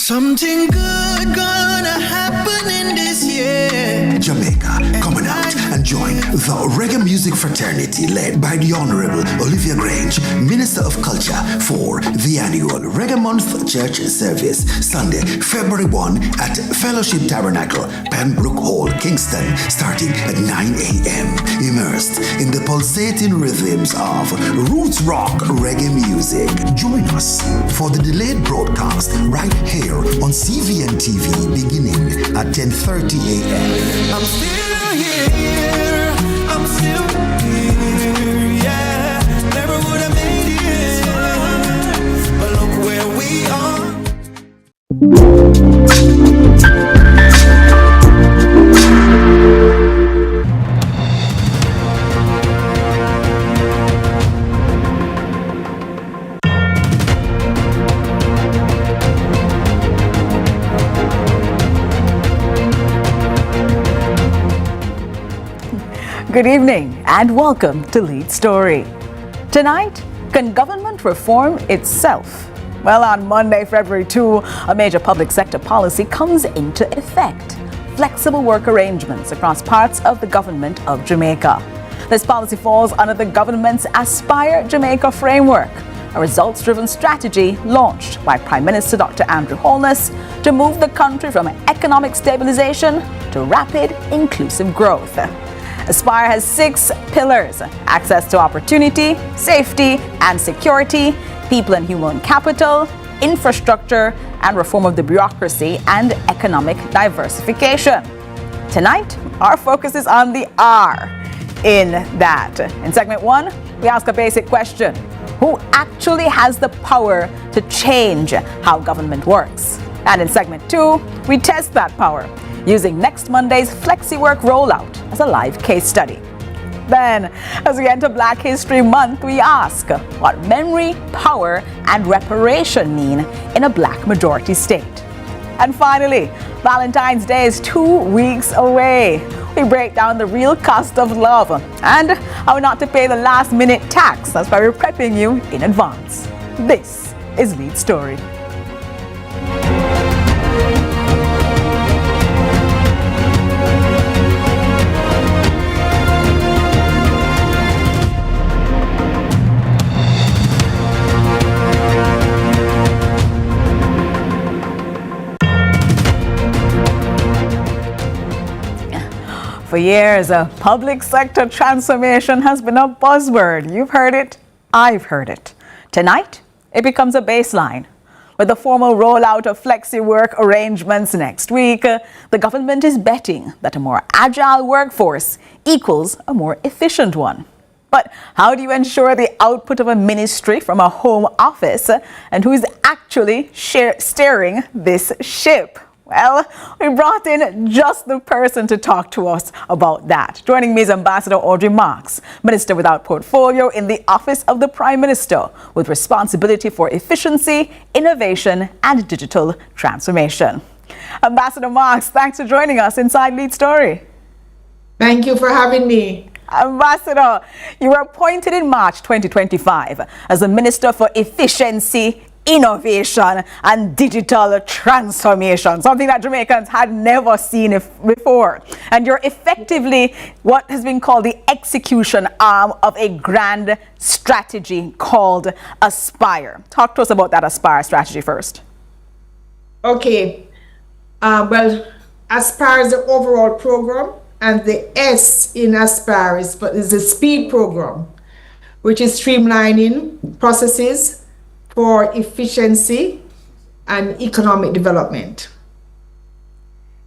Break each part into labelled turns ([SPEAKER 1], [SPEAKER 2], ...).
[SPEAKER 1] Something good gonna happen in this year.
[SPEAKER 2] Jamaica, coming out and join the reggae music fraternity led by the Honorable Olivia Grange, Minister of Culture, for the annual Reggae Month Church service, Sunday, February 1 at Fellowship Tabernacle, Pembroke Hall, Kingston, starting at 9 a.m. Immersed in the pulsating rhythms of roots rock reggae music. Join us for the delayed broadcast right here on CVMTV beginning at 10:30 a.m.
[SPEAKER 1] I'm still here. I'm still here. Yeah. Never would have made it. But look where we are.
[SPEAKER 3] Good evening and welcome to Lead Story. Tonight, can government reform itself? Well, on Monday, February 2, a major public sector policy comes into effect. Flexible work arrangements across parts of the government of Jamaica. This policy falls under the government's Aspire Jamaica framework, a results-driven strategy launched by Prime Minister Dr. Andrew Holness to move the country from economic stabilization to rapid, inclusive growth. Aspire has 6 pillars: access to opportunity, safety and security, people and human capital, infrastructure, and reform of the bureaucracy and economic diversification. Tonight, our focus is on the R in that. In segment 1, we ask a basic question: who actually has the power to change how government works? And in segment 2, we test that power using next Monday's Flexi-work rollout as a live case study. Then, as we enter Black History Month, we ask what memory, power, and reparation mean in a black majority state. And finally, Valentine's Day is 2 weeks away. We break down the real cost of love and how not to pay the last-minute tax. That's why we're prepping you in advance. This is Lead Story. For years, a public sector transformation has been a buzzword. You've heard it, I've heard it. Tonight, it becomes a baseline. With the formal rollout of flexi-work arrangements next week, the government is betting that a more agile workforce equals a more efficient one. But how do you ensure the output of a ministry from a home office, and who is actually steering this ship? Well, we brought in just the person to talk to us about that. Joining me is Ambassador Audrey Marks, Minister without portfolio in the Office of the Prime Minister, with responsibility for efficiency, innovation, and digital transformation. Ambassador Marks, thanks for joining us inside Lead Story.
[SPEAKER 4] Thank you for having me.
[SPEAKER 3] Ambassador, you were appointed in March 2025 as the Minister for Efficiency, Innovation and Digital Transformation, something that Jamaicans had never seen before. And you're effectively what has been called the execution arm of a grand strategy called Aspire. Talk to us about that Aspire strategy first.
[SPEAKER 4] Okay. Well, Aspire is the overall program, and the S in Aspire is the speed program, which is streamlining processes for efficiency and economic development.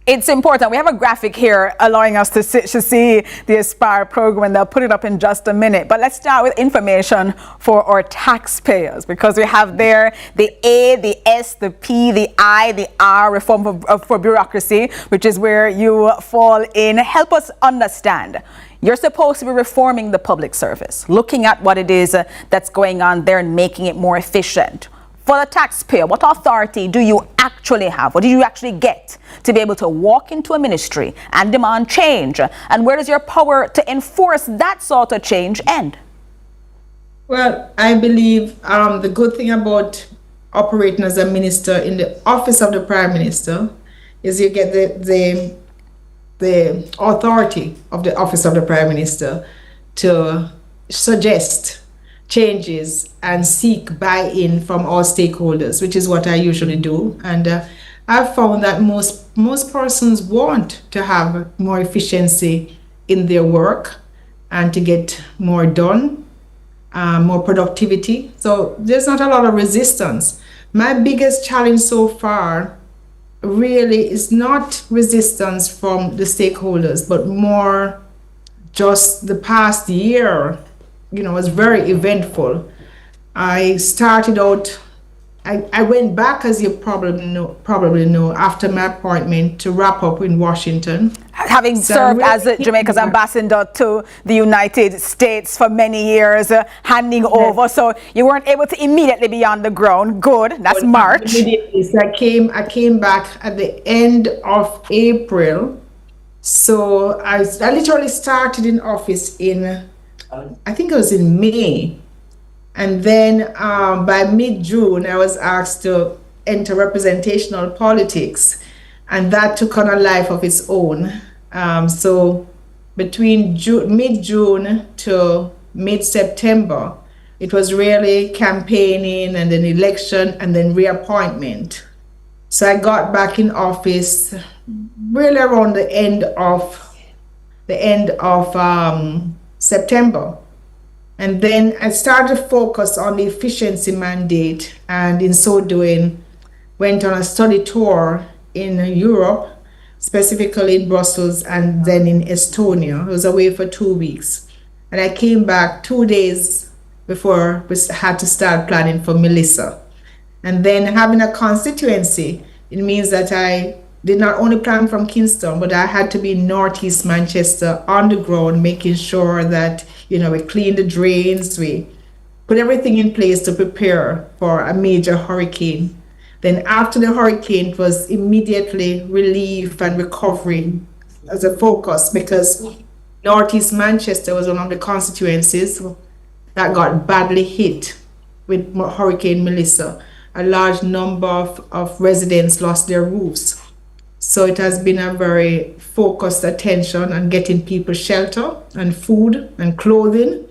[SPEAKER 3] It's important. We have a graphic here allowing us to see the Aspire program, and they'll put it up in just a minute. But let's start with information for our taxpayers, because we have there the A, the S, the P, the I, the R, reform for bureaucracy, which is where you fall in. Help us understand. You're supposed to be reforming the public service, looking at what it is that's going on there and making it more efficient. For the taxpayer, what authority do you actually have? What do you actually get to be able to walk into a ministry and demand change? And where does your power to enforce that sort of change end?
[SPEAKER 4] Well, I believe the good thing about operating as a minister in the office of the Prime Minister is you get the authority of the office of the Prime Minister to suggest changes and seek buy-in from all stakeholders, which is what I usually do. And I've found that most persons want to have more efficiency in their work and to get more done, more productivity. So there's not a lot of resistance. My biggest challenge so far really is not resistance from the stakeholders, but more just the past year, was very eventful. I started out, I went back, as you probably know, after my appointment to wrap up in Washington.
[SPEAKER 3] Having
[SPEAKER 4] So
[SPEAKER 3] served
[SPEAKER 4] really
[SPEAKER 3] as Jamaica's
[SPEAKER 4] back.
[SPEAKER 3] ambassador to the United States for many years, handing over, so you weren't able to immediately be on the ground. Good, that's March.
[SPEAKER 4] Immediately. So I came back at the end of April. So I literally started in office in, I think it was in May. And then by mid-June, I was asked to enter representational politics. And that took on a life of its own. So between mid-June to mid-September, it was really campaigning and then election and then reappointment. So I got back in office really around the end of September. And then I started to focus on the efficiency mandate, and in so doing, went on a study tour in Europe, specifically in Brussels and then in Estonia. I was away for 2 weeks. And I came back 2 days before we had to start planning for Melissa. And then having a constituency, it means that I did not only plan from Kingston, but I had to be in Northeast Manchester on the ground, making sure that, we clean the drains, we put everything in place to prepare for a major hurricane. Then after the hurricane, it was immediately relief and recovery as a focus, because Northeast Manchester was one of the constituencies that got badly hit with Hurricane Melissa. A large number of residents lost their roofs. So it has been a very focused attention on getting people shelter and food and clothing,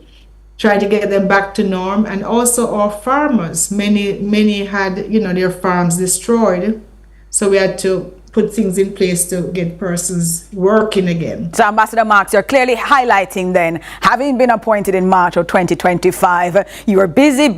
[SPEAKER 4] trying to get them back to norm. And also our farmers, many had, their farms destroyed. So we had to put things in place to get persons working again.
[SPEAKER 3] So Ambassador Marks, you're clearly highlighting then, having been appointed in March of 2025, you were busy,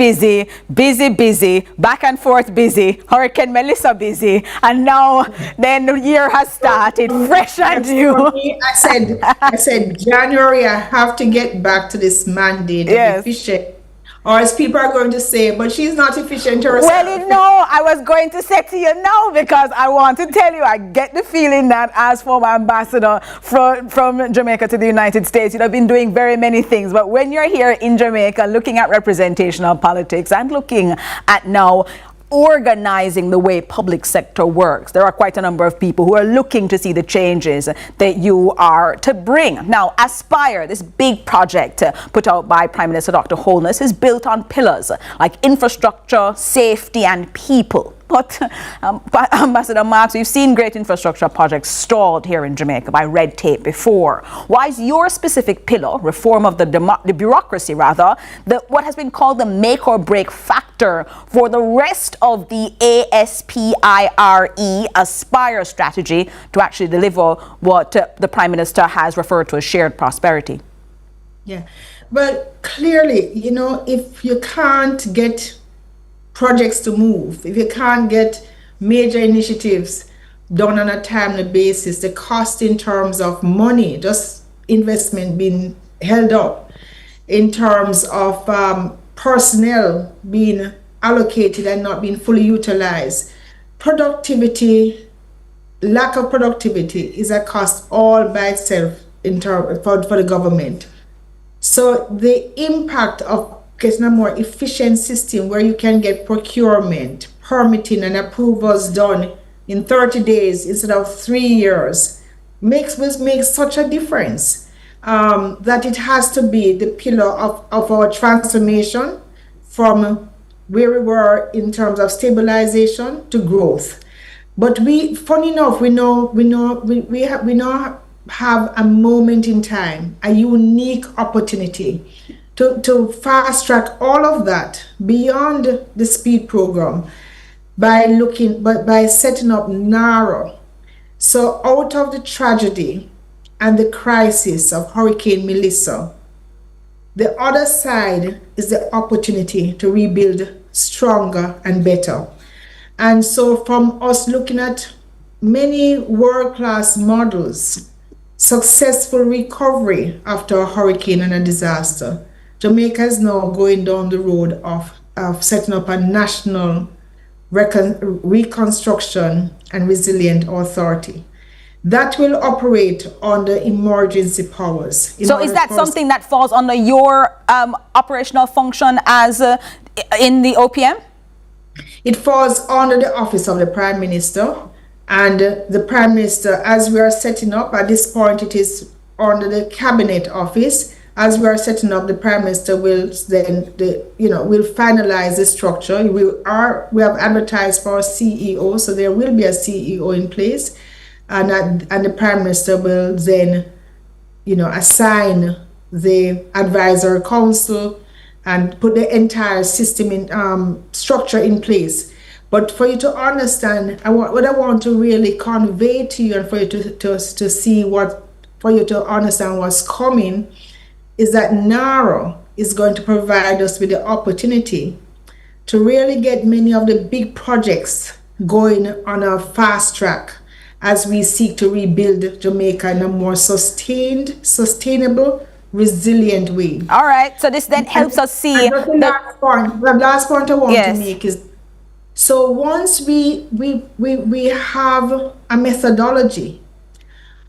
[SPEAKER 3] back and forth busy, Hurricane Melissa busy, and now then the year has started fresh and new.
[SPEAKER 4] I said, January, I have to get back to this mandate of efficient. Or as people are going to say, but she's not efficient herself.
[SPEAKER 3] Well, I was going to say to you now, because I want to tell you, I get the feeling that as former ambassador from Jamaica to the United States, you'd have been doing very many things. But when you're here in Jamaica, looking at representational politics and looking at now organizing the way public sector works, there are quite a number of people who are looking to see the changes that you are to bring. Now, Aspire, this big project put out by Prime Minister Dr. Holness, is built on pillars like infrastructure, safety, and people. But Ambassador Marks, we've seen great infrastructure projects stalled here in Jamaica by red tape before. Why is your specific pillar, reform of the bureaucracy rather, what has been called the make or break factor for the rest of the Aspire strategy to actually deliver what the Prime Minister has referred to as shared prosperity?
[SPEAKER 4] Yeah, but clearly, if you can't get projects to move, if you can't get major initiatives done on a timely basis, the cost in terms of money, just investment being held up, in terms of personnel being allocated and not being fully utilized, lack of productivity is a cost all by itself for the government. So the impact of getting a more efficient system where you can get procurement, permitting, and approvals done in 30 days instead of 3 years makes such a difference, that it has to be the pillar of our transformation from where we were in terms of stabilization to growth. But funny enough, we now have a moment in time, a unique opportunity to fast track all of that beyond the speed program by setting up NARA. So out of the tragedy and the crisis of Hurricane Melissa, the other side is the opportunity to rebuild stronger and better. And so from us looking at many world-class models, successful recovery after a hurricane and a disaster, Jamaica is now going down the road of setting up a national reconstruction and resilient authority that will operate under emergency powers.
[SPEAKER 3] So is that something that falls under your operational function as in the OPM?
[SPEAKER 4] It falls under the office of the Prime Minister, and the Prime Minister, as we are setting up at this point, it is under the Cabinet Office. As we are setting up, the Prime Minister will then will finalize the structure. We have advertised for a CEO, so there will be a CEO in place, and the Prime Minister will then assign the advisory council and put the entire system in structure in place. But for you to understand, what I want to really convey to you, and for you to see for you to understand what's coming, is that NARA is going to provide us with the opportunity to really get many of the big projects going on a fast track as we seek to rebuild Jamaica in a more sustainable, resilient way.
[SPEAKER 3] All right, so this then helps us see.
[SPEAKER 4] The last point I want to make is, so once we have a methodology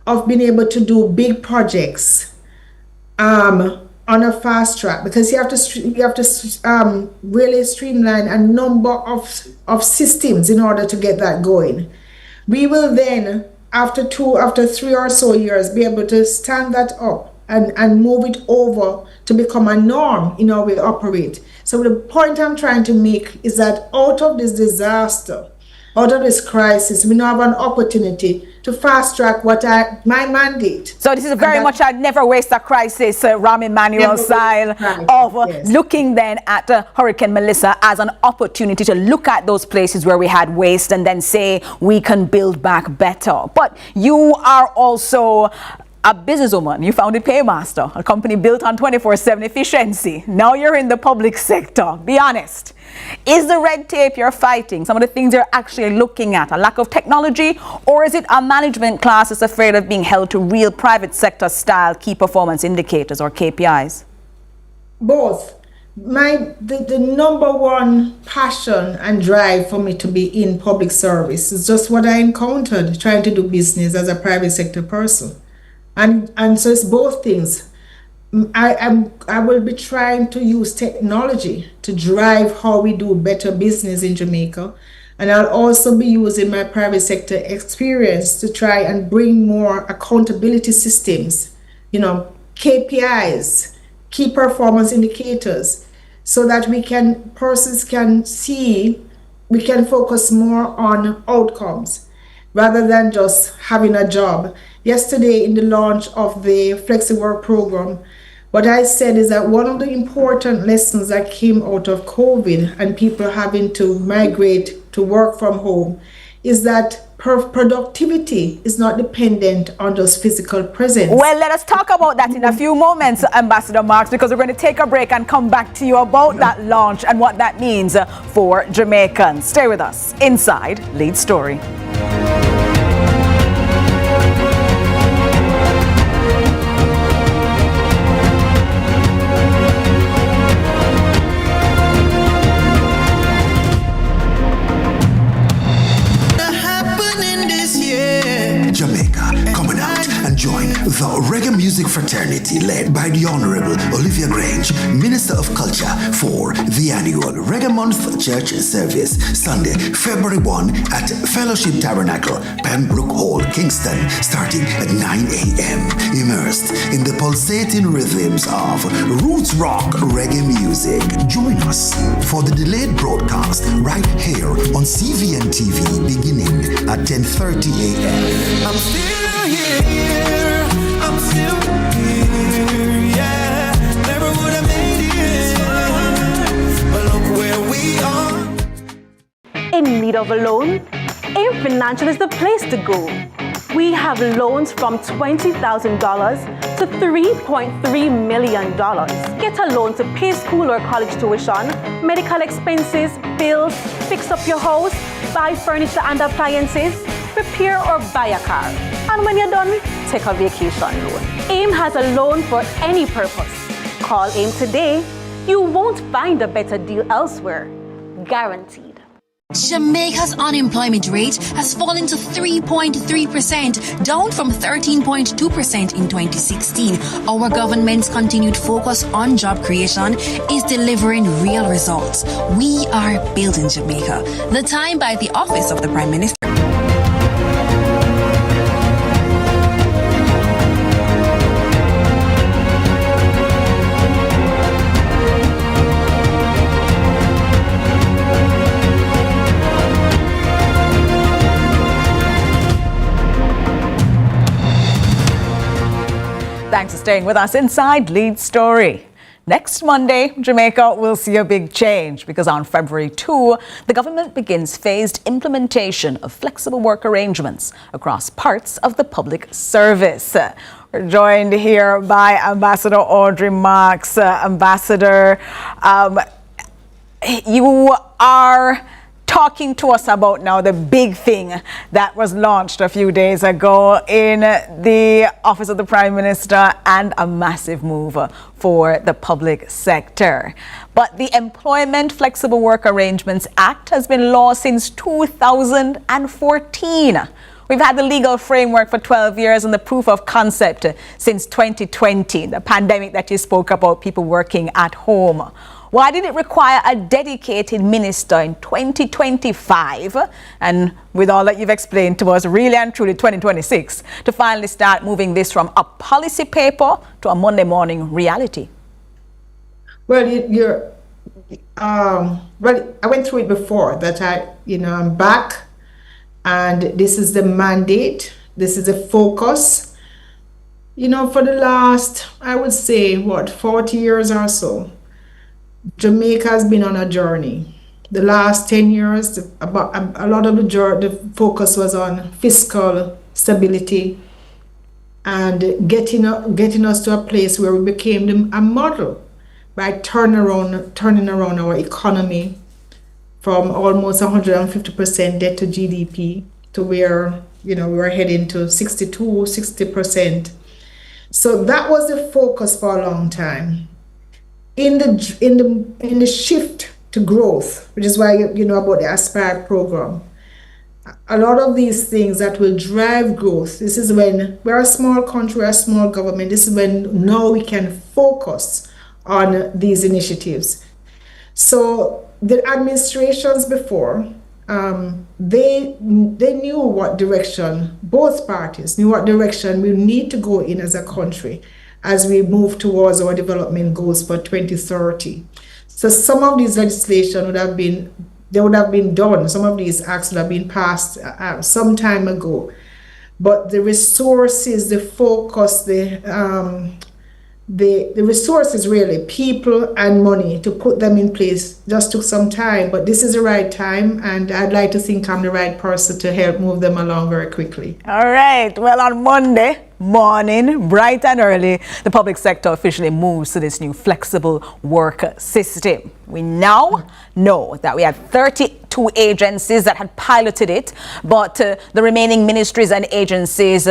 [SPEAKER 4] of being able to do big projects on a fast track, because you have to really streamline a number of systems in order to get that going. We will then, after 3 or so years, be able to stand that up and move it over to become a norm in how we operate. So the point I'm trying to make is that out of this disaster, out of this crisis, we now have an opportunity to fast track my mandate.
[SPEAKER 3] So this is very much a never waste a crisis, Rahm Emanuel style of looking then at Hurricane Melissa as an opportunity to look at those places where we had waste and then say we can build back better. But you are also a businesswoman. You founded Paymaster, a company built on 24/7 efficiency. Now you're in the public sector. Be honest. Is the red tape you're fighting, some of the things you're actually looking at, a lack of technology, or is it a management class that's afraid of being held to real private sector style key performance indicators or KPIs?
[SPEAKER 4] Both. The number one passion and drive for me to be in public service is just what I encountered trying to do business as a private sector person. And so it's both things. I will be trying to use technology to drive how we do better business in Jamaica. And I'll also be using my private sector experience to try and bring more accountability systems, KPIs, key performance indicators, so that persons can see, we can focus more on outcomes rather than just having a job. Yesterday, in the launch of the Flexi-work program, what I said is that one of the important lessons that came out of COVID and people having to migrate to work from home is that productivity is not dependent on just physical presence.
[SPEAKER 3] Well, let us talk about that in a few moments, Ambassador Marks, because we're going to take a break and come back to you about that launch and what that means for Jamaicans. Stay with us inside Lead Story.
[SPEAKER 2] Jamaica, coming out and join join the reggae music fraternity led by the Honorable Olivia Grange, Minister of Culture, for the annual Reggae Month Church Service, Sunday, February 1 at Fellowship Tabernacle, Pembroke Hall, Kingston, starting at 9 a.m. Immersed in the pulsating rhythms of roots rock reggae music. Join us for the delayed broadcast right here on CVMTV beginning at 10:30 a.m.
[SPEAKER 1] I'm still here, I'm still here, yeah. Never would have made it, but look where we are.
[SPEAKER 5] In need of a loan? AIM Financial is the place to go. We have loans from $20,000 to $3.3 million. Get a loan to pay school or college tuition, medical expenses, bills, fix up your house, buy furniture and appliances, repair or buy a car. And when you're done, take a vacation loan. AIM has a loan for any purpose. Call AIM today. You won't find a better deal elsewhere. Guaranteed.
[SPEAKER 6] Jamaica's unemployment rate has fallen to 3.3%, down from 13.2% in 2016. Our government's continued focus on job creation is delivering real results. We are building Jamaica. The Time by the Office of the Prime Minister.
[SPEAKER 3] Thanks for staying with us inside Lead Story. Next Monday, Jamaica will see a big change because on February 2, the government begins phased implementation of flexible work arrangements across parts of the public service. We're joined here by Ambassador Audrey Marks. Ambassador, you are talking to us about now the big thing that was launched a few days ago in the Office of the Prime Minister and a massive move for the public sector. But the Employment Flexible Work Arrangements Act has been law since 2014. We've had the legal framework for 12 years and the proof of concept since 2020, the pandemic that you spoke about, people working at home. Why did it require a dedicated minister in 2025, and with all that you've explained to us, really and truly 2026, to finally start moving this from a policy paper to a Monday morning reality?
[SPEAKER 4] Well, I went through it before that I'm back, and this is the mandate, this is the focus. For the last, I would say, 40 years or so, Jamaica has been on a journey. The last 10 years, a lot of the focus was on fiscal stability and getting us to a place where we became a model by turning around our economy from almost 150% debt to GDP to where we were heading to 60%. So that was the focus for a long time. In the shift to growth, which is why you know about the Aspire program, a lot of these things that will drive growth. This is when we're a small country, we're a small government. This is when now we can focus on these initiatives. So the administrations before, they knew what direction, both parties knew what direction we need to go in as a country as we move towards our development goals for 2030. So some of these legislation would have been done, some of these acts would have been passed some time ago. But the resources, the focus, the resources, really, people and money to put them in place just took some time. But this is the right time, and I'd like to think I'm the right person to help move them along very quickly.
[SPEAKER 3] All right. Well, on Monday morning, bright and early, the public sector officially moves to this new flexible work system. We now know that we had 32 agencies that had piloted it, but the remaining ministries and agencies,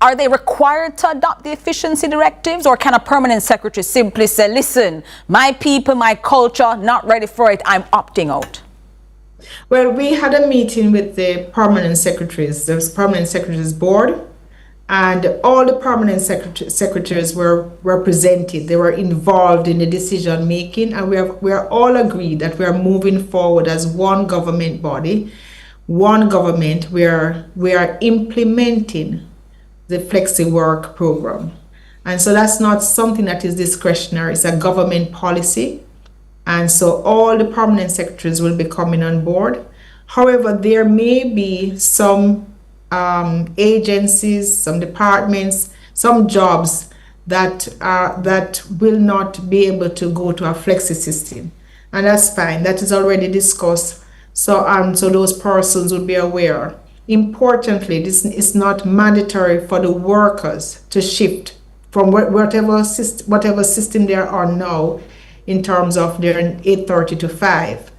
[SPEAKER 3] are they required to adopt the efficiency directives, or can a permanent secretary simply say, listen, my people, my culture, not ready for it, I'm opting out?
[SPEAKER 4] Well, we had a meeting with the permanent secretaries. There's permanent secretaries board, and all the permanent secretaries were represented. They were involved in the decision making, and we are all agreed that we are moving forward as one government body, one government, where we are implementing the Flexi-work program. And so that's not something that is discretionary, it's a government policy. And so all the permanent secretaries will be coming on board. However, there may be some agencies, some departments, some jobs that will not be able to go to a flexi system, and that's fine. That is already discussed. So those persons will be aware. Importantly, this is not mandatory for the workers to shift from whatever system they are on now, in terms of their 8:30 to 5.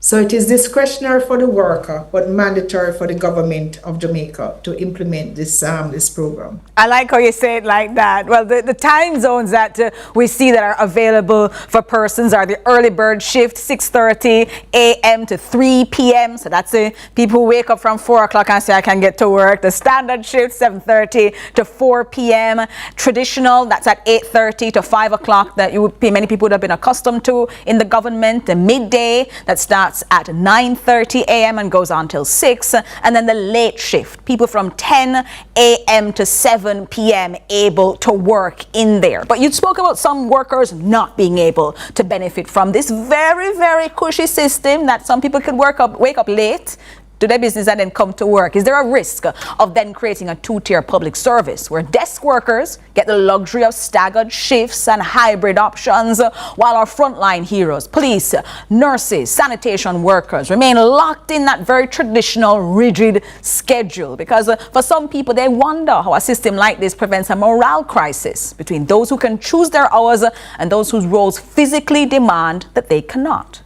[SPEAKER 4] So it is discretionary for the worker, but mandatory for the government of Jamaica to implement this program.
[SPEAKER 3] I like how you say it like that. Well, the time zones that we see that are available for persons are the early bird shift, 6:30 a.m. to 3 p.m. So that's people who wake up from 4 o'clock and say, I can get to work. The standard shift, 7:30 to 4 p.m. Traditional, that's at 8:30 to 5 o'clock, that many people would have been accustomed to in the government. The midday, that starts at 9:30 a.m. and goes on till 6. And then the late shift, people from 10 a.m. to 7 p.m. able to work in there. But you spoke about some workers not being able to benefit from this very, very cushy system that some people can wake up late, do their business and then come to work. Is there a risk of then creating a two-tier public service where desk workers get the luxury of staggered shifts and hybrid options, while our frontline heroes, police, nurses, sanitation workers, remain locked in that very traditional, rigid schedule? Because for some people, they wonder how a system like this prevents a morale crisis between those who can choose their hours and those whose roles physically demand that they cannot.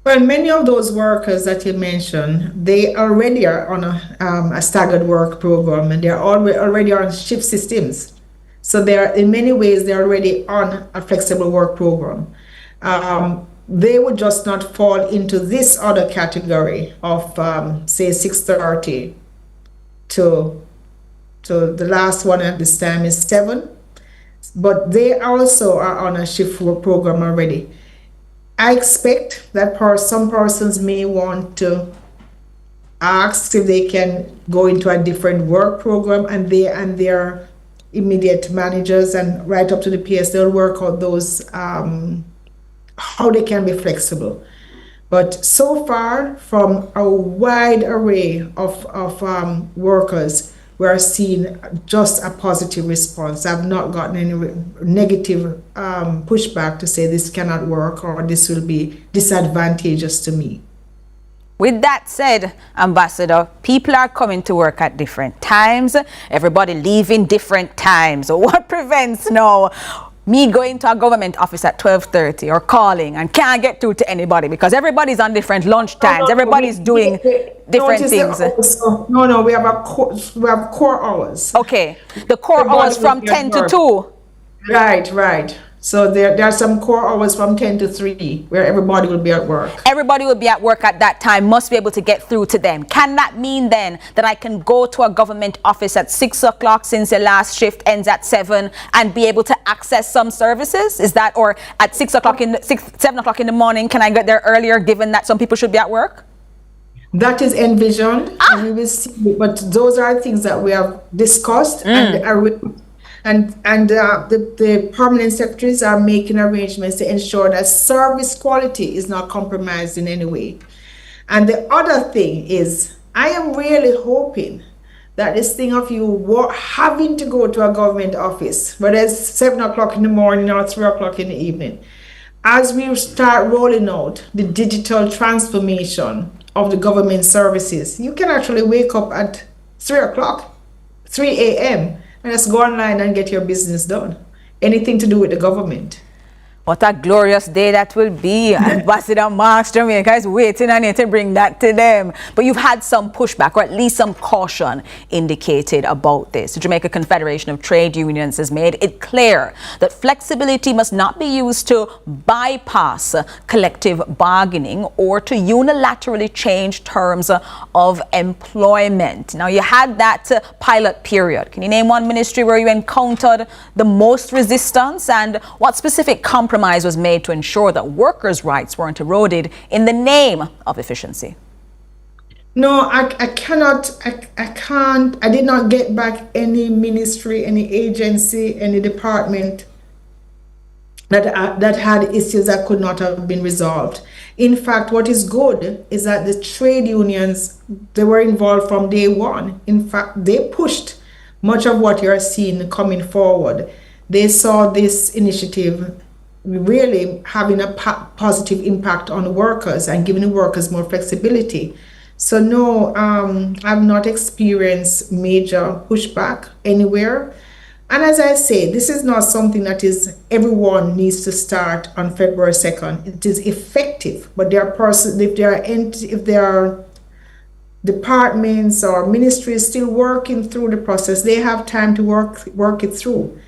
[SPEAKER 4] Well, many of those workers that you mentioned, they already are on a staggered work program, and they're already on shift systems. So in many ways, they're already on a flexible work program. They would just not fall into this other category of, say, 6:30 to the last one at this time is 7. But they also are on a shift work program already. I expect that some persons may want to ask if they can go into a different work program, and their immediate managers and right up to the PS, they'll work out those, how they can be flexible. But so far, from a wide array of workers, we are seeing just a positive response. I've not gotten any negative pushback to say this cannot work or this will be disadvantageous to me.
[SPEAKER 3] With that said, Ambassador, people are coming to work at different times. Everybody leaving different times. So what prevents now me going to a government office at 12:30 or calling and can't get through to anybody because everybody's on different lunch times? Everybody's doing different things.
[SPEAKER 4] No, we have core hours.
[SPEAKER 3] Okay, the core hours from 10 to 2.
[SPEAKER 4] Right. So there are some core hours from 10 to 3 where everybody will be at work.
[SPEAKER 3] Everybody will be at work at that time, must be able to get through to them. Can that mean then that I can go to a government office at 6 o'clock since the last shift ends at 7 and be able to access some services? Is that, or at 7 o'clock in the morning, can I get there earlier given that some people should be at work?
[SPEAKER 4] That is envisioned, and we will see. But those are things that we have discussed, and the permanent secretaries are making arrangements to ensure that service quality is not compromised in any way. And the other thing is, I am really hoping that this thing of you having to go to a government office, whether it's 7 o'clock in the morning or 3 o'clock in the evening, as we start rolling out the digital transformation of the government services, you can actually wake up at 3 o'clock, 3 a.m., and just go online and get your business done. Anything to do with the government.
[SPEAKER 3] What a glorious day that will be. Ambassador Marks, Jamaica is waiting on you to bring that to them. But you've had some pushback, or at least some caution indicated about this. The Jamaica Confederation of Trade Unions has made it clear that flexibility must not be used to bypass collective bargaining or to unilaterally change terms of employment. Now, you had that pilot period. Can you name one ministry where you encountered the most resistance, and what specific compromise was made to ensure that workers' rights weren't eroded in the name of efficiency?
[SPEAKER 4] No, I can't, I did not get back any ministry, any agency, any department that had issues that could not have been resolved. In fact, what is good is that the trade unions, they were involved from day one. In fact, they pushed much of what you're seeing coming forward. They saw this initiative really having a positive impact on the workers and giving the workers more flexibility. So no, I've not experienced major pushback anywhere. And as I say, this is not something that is everyone needs to start on February 2nd. It is effective, but there are departments or ministries still working through the process. They have time to work it through.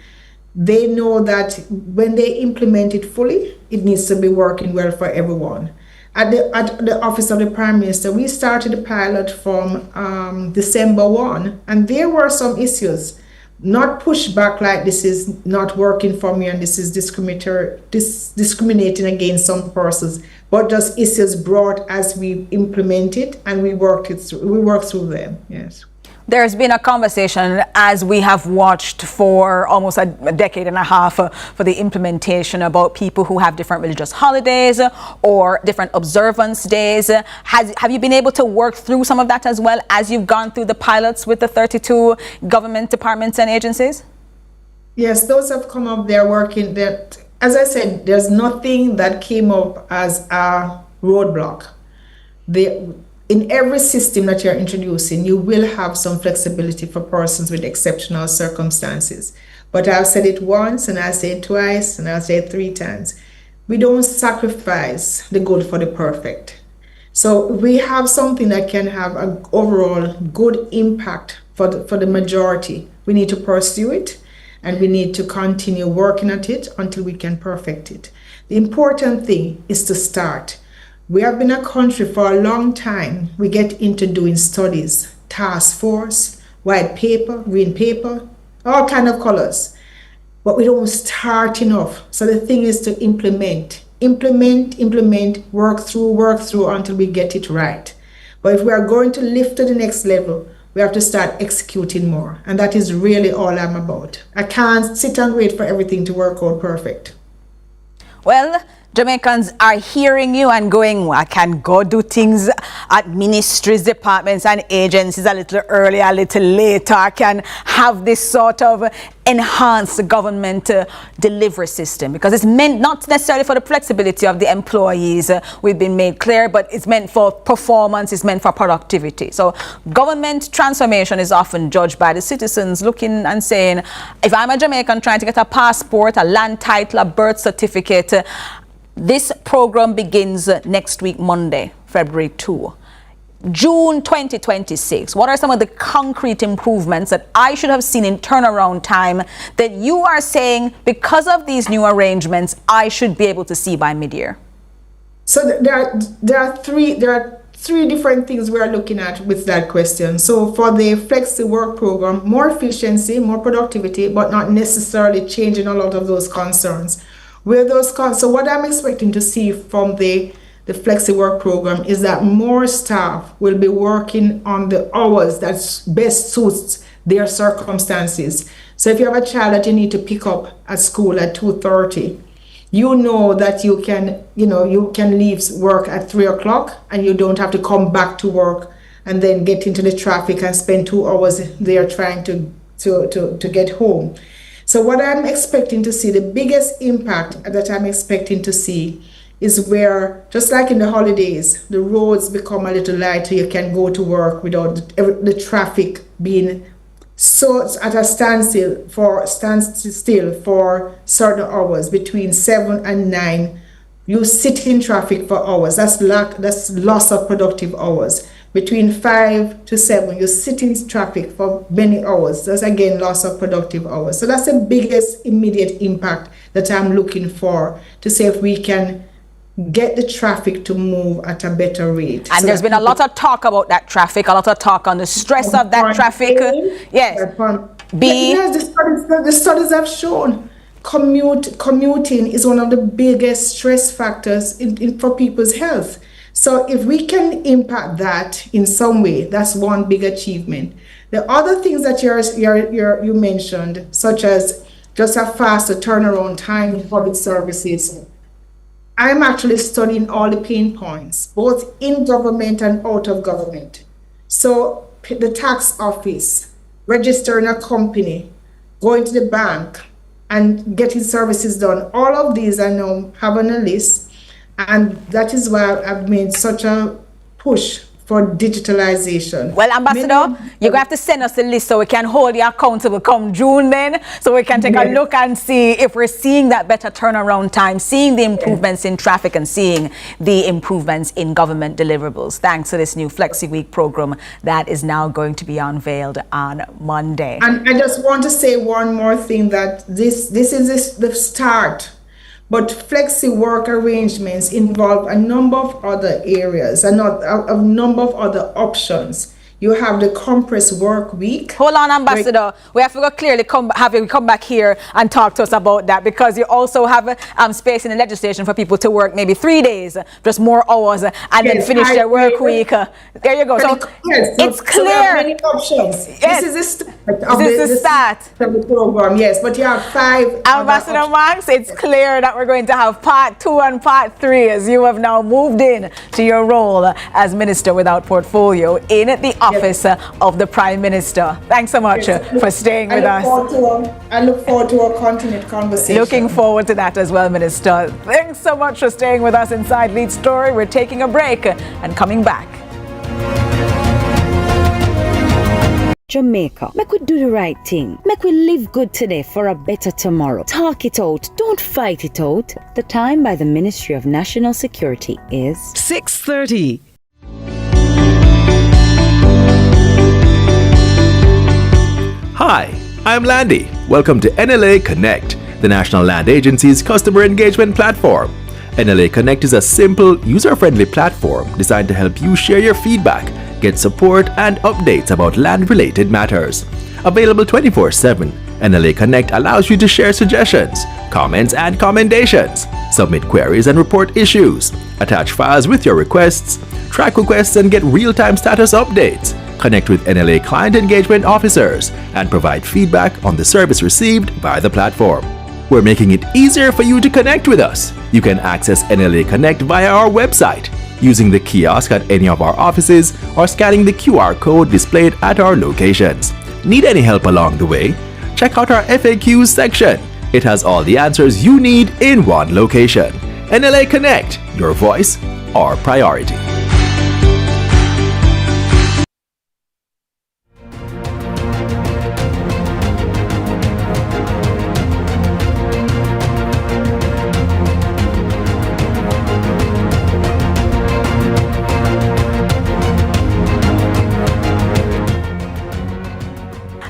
[SPEAKER 4] They know that when they implement it fully, it needs to be working well for everyone. At the Office of the Prime Minister, we started the pilot from December 1, and there were some issues. Not pushed back like this is not working for me and this is discriminating against some persons, but just issues brought as we implement it and we work through them. Yes.
[SPEAKER 3] There's been a conversation, as we have watched for almost a decade and a half for the implementation, about people who have different religious holidays or different observance days. Have you been able to work through some of that as well as you've gone through the pilots with the 32 government departments and agencies?
[SPEAKER 4] Yes, those have come up. They're working. As I said, there's nothing that came up as a roadblock. In every system that you're introducing, you will have some flexibility for persons with exceptional circumstances. But I've said it once, and I'll say it twice, and I'll say it 3 times. We don't sacrifice the good for the perfect. So we have something that can have an overall good impact for the majority. We need to pursue it, and we need to continue working at it until we can perfect it. The important thing is to start. We have been a country for a long time. We get into doing studies, task force, white paper, green paper, all kind of colors. But we don't start enough. So the thing is to implement, work through until we get it right. But if we are going to lift to the next level, we have to start executing more. And that is really all I'm about. I can't sit and wait for everything to work out perfect.
[SPEAKER 3] Well, Jamaicans are hearing you and going, I can go do things at ministries, departments and agencies a little earlier, a little later. I can have this sort of enhanced government delivery system, because it's meant not necessarily for the flexibility of the employees, we've been made clear, but it's meant for performance, it's meant for productivity. So government transformation is often judged by the citizens looking and saying, if I'm a Jamaican trying to get a passport, a land title, a birth certificate, this program begins next week, Monday, February 2. June 2026, what are some of the concrete improvements that I should have seen in turnaround time that you are saying, because of these new arrangements, I should be able to see by mid-year?
[SPEAKER 4] So there are three different things we are looking at with that question. So for the Flexi-work program, more efficiency, more productivity, but not necessarily changing a lot of those concerns. So what I'm expecting to see from the Flexi-work program is that more staff will be working on the hours that best suits their circumstances. So if you have a child that you need to pick up at school at 2:30, you know that you can leave work at 3 o'clock and you don't have to come back to work and then get into the traffic and spend 2 hours there trying to get home. So what I'm expecting to see, the biggest impact that I'm expecting to see, is where, just like in the holidays, the roads become a little lighter. You can go to work without the traffic being so at a standstill for certain hours between 7 and 9. You sit in traffic for hours. That's loss of productive hours. Between 5 to 7, you sit in traffic for many hours. That's again loss of productive hours. So that's the biggest immediate impact that I'm looking for, to see if we can get the traffic to move at a better rate.
[SPEAKER 3] And
[SPEAKER 4] so
[SPEAKER 3] there's been a lot of talk about that traffic, a lot of talk on the stress of that traffic. Yes.
[SPEAKER 4] Yes, the studies have shown commuting is one of the biggest stress factors for people's health. So if we can impact that in some way, that's one big achievement. The other things that you mentioned, such as just a faster turnaround time in public services, I'm actually studying all the pain points, both in government and out of government. So the tax office, registering a company, going to the bank, and getting services done. All of these I now have on a list, and that is why I've made such a push for digitalization.
[SPEAKER 3] Well, Ambassador, you're going to have to send us the list so we can hold you accountable come June then, so we can take a look and see if we're seeing that better turnaround time, seeing the improvements in traffic and seeing the improvements in government deliverables, thanks to this new Flexi Week program that is now going to be unveiled on Monday.
[SPEAKER 4] And I just want to say one more thing, that this is the start. But flexi-work arrangements involve a number of other areas and a number of other options. You have the compressed work week.
[SPEAKER 3] Hold on, Ambassador. We have to go clearly have you come back here and talk to us about that, because you also have space in the legislation for people to work maybe 3 days, just more hours, and then finish their work week. There you go. So it's clear.
[SPEAKER 4] So we have many options.
[SPEAKER 3] Yes.
[SPEAKER 4] This is
[SPEAKER 3] the start
[SPEAKER 4] of the program. Yes, but you have 5.
[SPEAKER 3] Ambassador Max, it's clear that we're going to have part 2 and part 3 as you have now moved in to your role as Minister without Portfolio in the office of the Prime Minister. Thanks so much for staying with us.
[SPEAKER 4] I look forward to a continued conversation.
[SPEAKER 3] Looking forward to that as well, Minister. Thanks so much for staying with us inside Lead Story. We're taking a break and coming back.
[SPEAKER 7] Jamaica, make we do the right thing. Make we live good today for a better tomorrow. Talk it out. Don't fight it out. The time by the Ministry of National Security is
[SPEAKER 8] 6:30.
[SPEAKER 9] Hi, I'm Landy. Welcome to NLA Connect, the National Land Agency's customer engagement platform. NLA Connect is a simple, user-friendly platform designed to help you share your feedback, get support, and updates about land-related matters. Available 24/7, NLA Connect allows you to share suggestions, comments, and commendations, submit queries and report issues, attach files with your requests, track requests, and get real-time status updates. Connect with NLA client engagement officers and provide feedback on the service received via the platform. We're making it easier for you to connect with us. You can access NLA Connect via our website, using the kiosk at any of our offices, or scanning the QR code displayed at our locations. Need any help along the way? Check out our FAQs section. It has all the answers you need in one location. NLA Connect, your voice, our priority.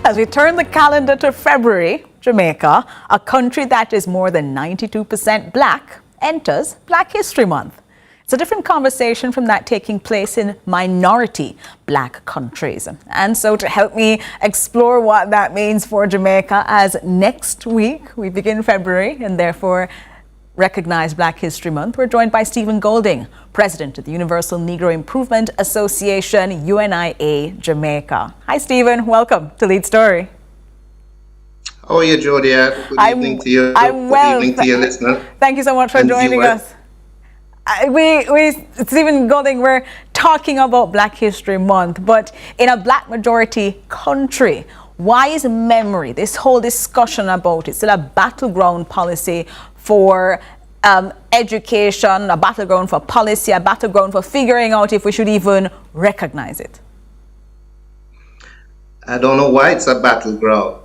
[SPEAKER 3] As we turn the calendar to February, Jamaica, a country that is more than 92% black, enters Black History Month. It's a different conversation from that taking place in minority black countries. And so to help me explore what that means for Jamaica, as next week we begin February and therefore recognize Black History Month, we're joined by Stephen Golding, President of the Universal Negro Improvement Association, UNIA Jamaica. Hi, Stephen. Welcome to Lead Story.
[SPEAKER 10] How are you, Jodi-Ann? Good evening to you.
[SPEAKER 3] I'm well.
[SPEAKER 10] Good evening to your listener.
[SPEAKER 3] Thank you so much for joining us. Stephen Golding, we're talking about Black History Month, but in a black majority country, why is memory, this whole discussion about it, still a battleground policy for education, a battleground for policy, a battleground for figuring out if we should even recognize it?
[SPEAKER 10] I don't know why it's a battleground.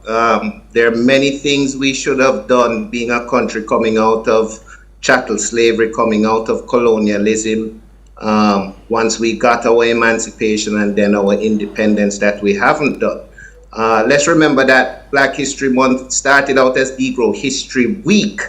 [SPEAKER 10] There are many things we should have done being a country coming out of chattel slavery, coming out of colonialism, once we got our emancipation and then our independence that we haven't done. Let's remember that Black History Month started out as Negro History Week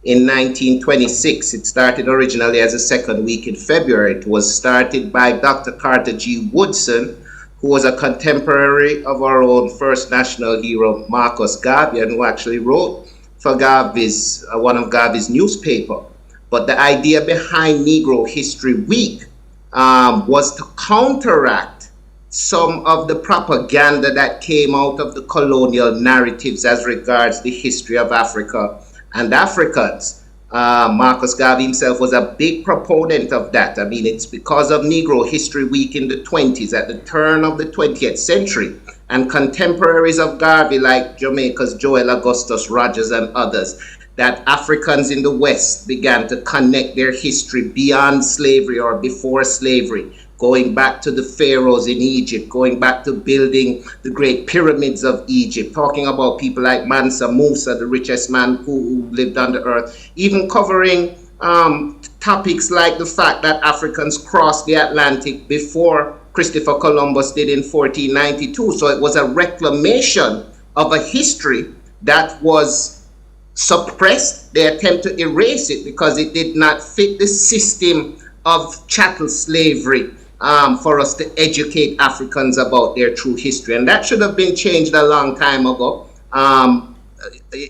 [SPEAKER 10] in 1926. It started originally as a second week in February. It was started by Dr. Carter G. Woodson, who was a contemporary of our own first national hero, Marcus Garvey, and who actually wrote for Garvey's, one of Garvey's newspaper. But the idea behind Negro History Week was to counteract some of the propaganda that came out of the colonial narratives as regards the history of Africa and Africans. Marcus Garvey himself was a big proponent of that. I mean, it's because of Negro History Week in the 20s, at the turn of the 20th century, and contemporaries of Garvey like Jamaica's Joel Augustus Rogers and others, that Africans in the West began to connect their history beyond slavery or before slavery, going back to the pharaohs in Egypt, going back to building the great pyramids of Egypt, talking about people like Mansa Musa, the richest man who lived on the earth, even covering topics like the fact that Africans crossed the Atlantic before Christopher Columbus did in 1492. So it was a reclamation of a history that was suppressed. They attempt to erase it because it did not fit the system of chattel slavery. For us to educate Africans about their true history. And that should have been changed a long time ago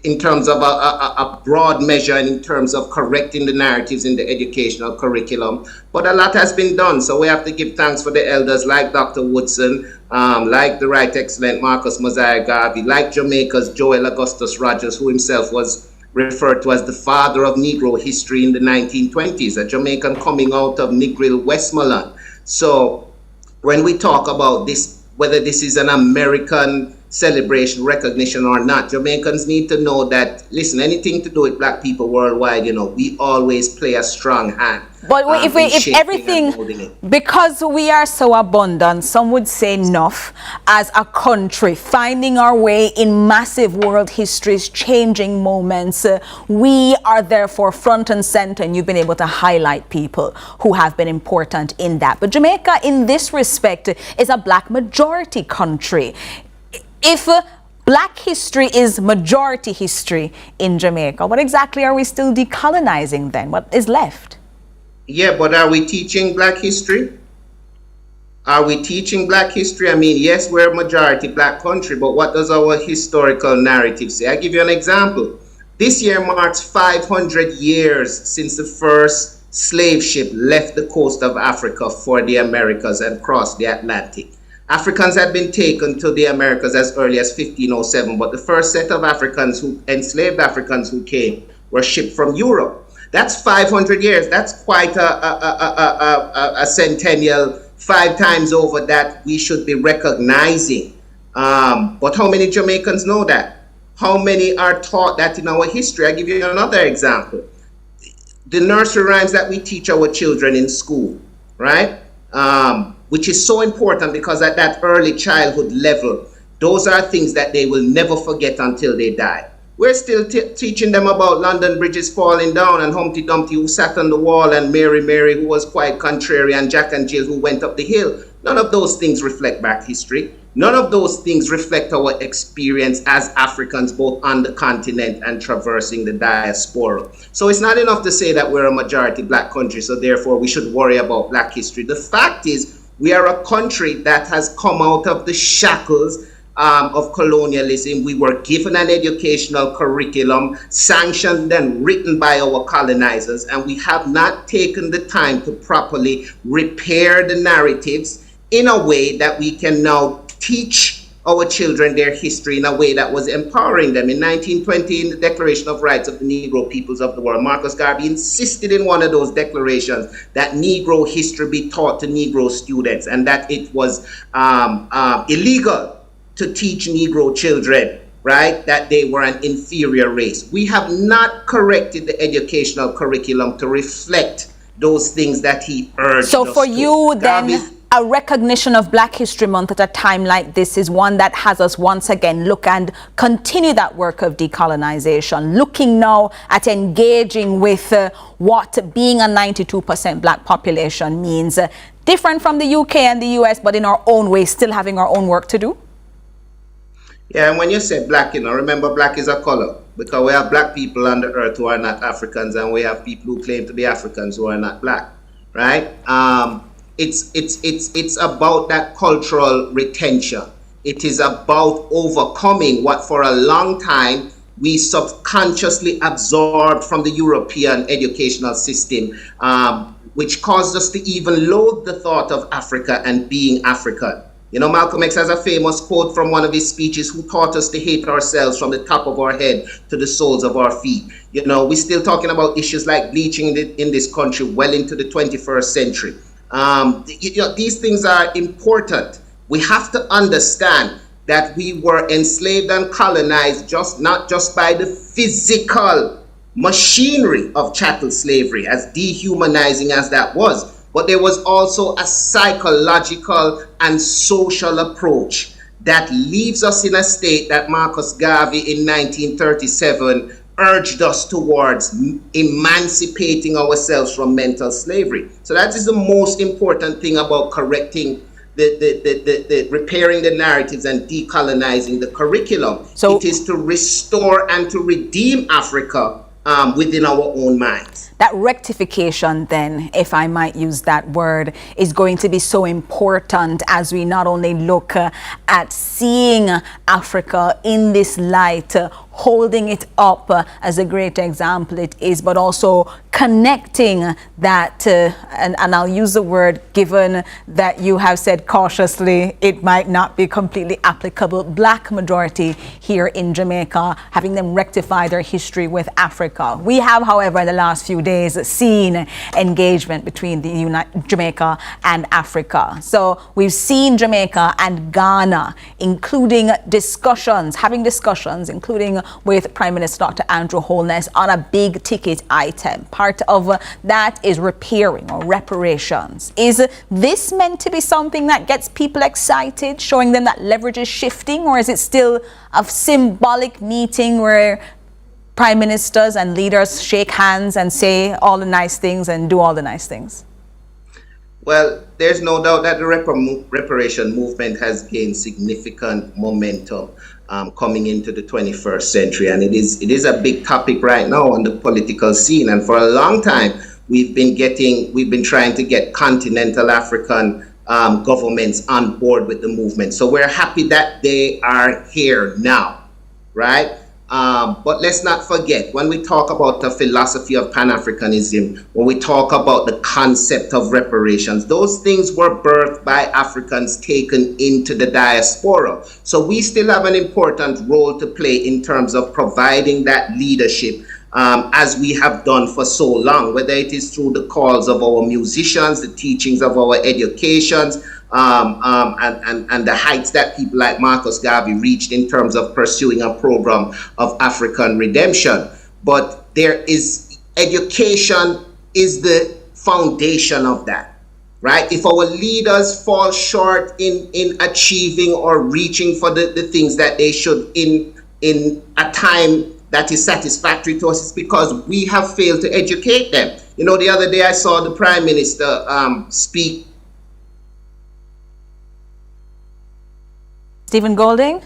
[SPEAKER 10] in terms of a broad measure and in terms of correcting the narratives in the educational curriculum. But a lot has been done, so we have to give thanks for the elders like Dr. Woodson, like the Right Excellent Marcus Mosiah Garvey, like Jamaica's Joel Augustus Rogers, who himself was referred to as the father of Negro history in the 1920s, a Jamaican coming out of Negril, Westmoreland. So when we talk about this, whether this is an American celebration, recognition or not, Jamaicans need to know that, listen, anything to do with Black people worldwide, you know, we always play a strong hand.
[SPEAKER 3] But if everything, because we are so abundant, some would say enough, as a country, finding our way in massive world histories, changing moments, we are therefore front and center, and you've been able to highlight people who have been important in that. But Jamaica, in this respect, is a Black majority country. If Black history is majority history in Jamaica, what exactly are we still decolonizing then? What is left?
[SPEAKER 10] Yeah, but are we teaching Black history? Are we teaching Black history? I mean, yes, we're a majority Black country, but what does our historical narrative say? I'll give you an example. This year marks 500 years since the first slave ship left the coast of Africa for the Americas and crossed the Atlantic. Africans had been taken to the Americas as early as 1507, but the first set of enslaved Africans who came were shipped from Europe. That's 500 years. That's quite a centennial, 5 times over that we should be recognizing. But how many Jamaicans know that? How many are taught that in our history? I'll give you another example. The nursery rhymes that we teach our children in school, right? Which is so important because at that early childhood level, those are things that they will never forget until they die. We're still teaching them about London bridges falling down and Humpty Dumpty who sat on the wall and Mary who was quite contrary and Jack and Jill who went up the hill. None of those things reflect back history. None of those things reflect our experience as Africans both on the continent and traversing the diaspora. So it's not enough to say that we're a majority Black country, so therefore we should worry about Black history. The fact is, we are a country that has come out of the shackles of colonialism. We were given an educational curriculum sanctioned and written by our colonizers, and we have not taken the time to properly repair the narratives in a way that we can now teach our children their history in a way that was empowering them. In 1920, in the Declaration of Rights of the Negro Peoples of the World, Marcus Garvey insisted in one of those declarations that Negro history be taught to Negro students and that it was illegal to teach Negro children, right, that they were an inferior race. We have not corrected the educational curriculum to reflect those things that he urged.
[SPEAKER 3] So for you then, a recognition of Black History Month at a time like this is one that has us once again look and continue that work of decolonization, looking now at engaging with what being a 92% Black population means, different from the UK and the US, but in our own way, still having our own work to do?
[SPEAKER 10] Yeah, and when you say Black, remember Black is a color, because we have Black people on the earth who are not Africans, and we have people who claim to be Africans who are not Black, right? It's about that cultural retention. It is about overcoming what for a long time we subconsciously absorbed from the European educational system, which caused us to even loathe the thought of Africa and being African. Malcolm X has a famous quote from one of his speeches: who taught us to hate ourselves from the top of our head to the soles of our feet. We're still talking about issues like bleaching in this country well into the 21st century. These things are important. We have to understand that we were enslaved and colonized not just by the physical machinery of chattel slavery, as dehumanizing as that was, but there was also a psychological and social approach that leaves us in a state that Marcus Garvey in 1937 urged us towards emancipating ourselves from mental slavery. So that is the most important thing about correcting the repairing the narratives and decolonizing the curriculum. So it is to restore and to redeem Africa within our own minds.
[SPEAKER 3] That rectification, then, if I might use that word, is going to be so important as we not only look at seeing Africa in this light, holding it up as a great example it is, but also connecting that, and I'll use the word, given that you have said cautiously it might not be completely applicable, Black majority here in Jamaica, having them rectify their history with Africa. We have, however, in the last few days seen engagement between Jamaica and Africa. So we've seen Jamaica and Ghana including having discussions, including with Prime Minister Dr. Andrew Holness on a big ticket item. Part of that is repairing or reparations. Is this meant to be something that gets people excited, showing them that leverage is shifting, or is it still a symbolic meeting where prime ministers and leaders shake hands and say all the nice things and do all the nice things?
[SPEAKER 10] Well, there's no doubt that the reparation movement has gained significant momentum coming into the 21st century, and it is a big topic right now on the political scene. And for a long time, we've been trying to get continental African governments on board with the movement. So we're happy that they are here now, right? But let's not forget, when we talk about the philosophy of Pan-Africanism, when we talk about the concept of reparations, those things were birthed by Africans taken into the diaspora. So we still have an important role to play in terms of providing that leadership, as we have done for so long, whether it is through the calls of our musicians, the teachings of our educations, and the heights that people like Marcus Garvey reached in terms of pursuing a program of African redemption. But education is the foundation of that, right? If our leaders fall short in achieving or reaching for the things that they should in a time that is satisfactory to us, it's because we have failed to educate them. The other day I saw the Prime Minister speak.
[SPEAKER 3] Stephen Golding?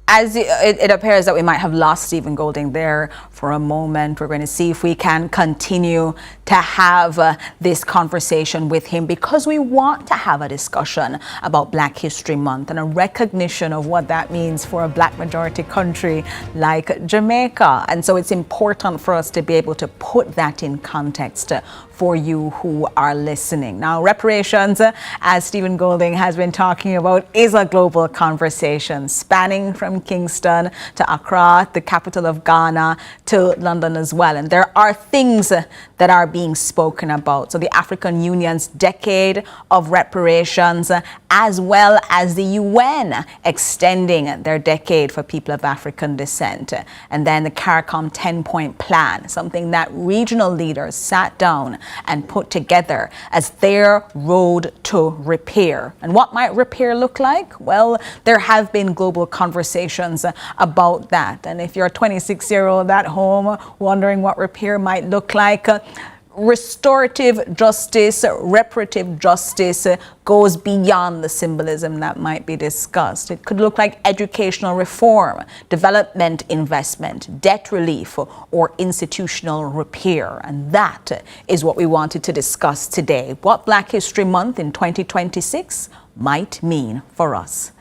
[SPEAKER 3] As it appears that we might have lost Stephen Golding there for a moment. We're going to see if we can continue to have this conversation with him, because we want to have a discussion about Black History Month and a recognition of what that means for a Black majority country like Jamaica. And so it's important for us to be able to put that in context for you who are listening. Now, reparations, as Stephen Golding has been talking about, is a global conversation spanning from from Kingston to Accra, the capital of Ghana, to London as well. And there are things that are being spoken about. So the African Union's decade of reparations, as well as the UN extending their decade for people of African descent. And then the CARICOM 10-point plan, something that regional leaders sat down and put together as their road to repair. And what might repair look like? Well, there have been global conversations about that. And if you're a 26-year-old at home wondering what repair might look like, restorative justice, reparative justice goes beyond the symbolism that might be discussed. It could look like educational reform, development investment, debt relief, or institutional repair. And that is what we wanted to discuss today. What Black History Month in 2026 might mean for us.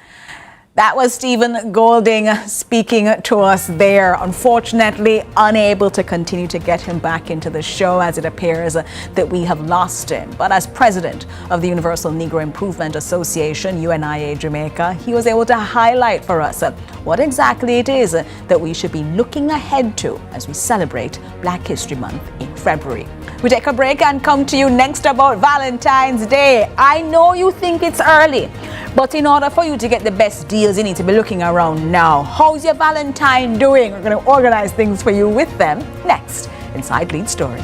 [SPEAKER 3] That was Stephen Golding speaking to us there. Unfortunately, unable to continue to get him back into the show, as it appears that we have lost him. But as president of the Universal Negro Improvement Association, UNIA Jamaica, he was able to highlight for us what exactly it is that we should be looking ahead to as we celebrate Black History Month in February. We take a break and come to you next about Valentine's Day. I know you think it's early, but in order for you to get the best deals, you need to be looking around now. How's your Valentine doing? We're going to organize things for you with them next inside Lead Story.